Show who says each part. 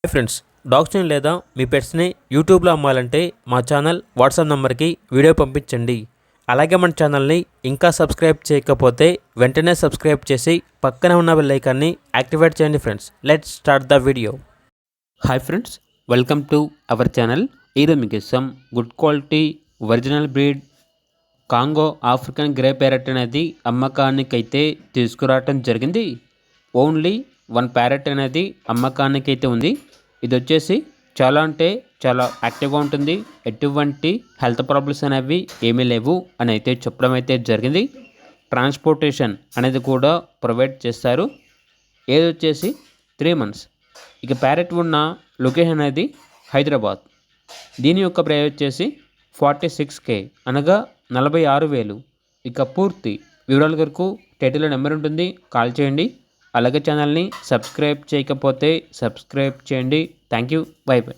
Speaker 1: Hi friends, డాగ్స్ని లేదా మీ పెట్స్ని యూట్యూబ్లో అమ్మాలంటే మా ఛానల్ వాట్సాప్ నెంబర్కి వీడియో పంపించండి. అలాగే మన ఛానల్ని ఇంకా సబ్స్క్రైబ్ చేయకపోతే వెంటనే సబ్స్క్రైబ్ చేసి పక్కనే ఉన్న బెల్ ఐకాన్ని యాక్టివేట్ చేయండి friends. Let's start the video. Hi friends, welcome to our channel. ఈరోజు మీకు ఇస్తాం good quality original breed Congo African grey parrot అనేది అమ్మకానికైతే తీసుకురావటం జరిగింది. ఓన్లీ 1 ప్యారెట్ అనేది అమ్మకానికైతే ఉంది. ఇది వచ్చేసి చాలా అంటే చాలా యాక్టివ్గా ఉంటుంది. ఎటువంటి హెల్త్ ప్రాబ్లమ్స్ అనేవి ఏమీ లేవు అని అయితే చెప్పడం అయితే జరిగింది. ట్రాన్స్పోర్టేషన్ అనేది కూడా ప్రొవైడ్ చేస్తారు. ఏది వచ్చేసి 3 months. ఇక ప్యారెట్ ఉన్న లొకేషన్ అనేది హైదరాబాద్. దీని యొక్క ప్రైస్ వచ్చేసి 46K అనగా 46,000. ఇక పూర్తి వివరాల వరకు టైటిల్లో నెంబర్ ఉంటుంది, కాల్ చేయండి. అలాగే ఛానల్ని సబ్స్క్రైబ్ చేయకపోతే సబ్స్క్రైబ్ చేయండి. Thank you, by by.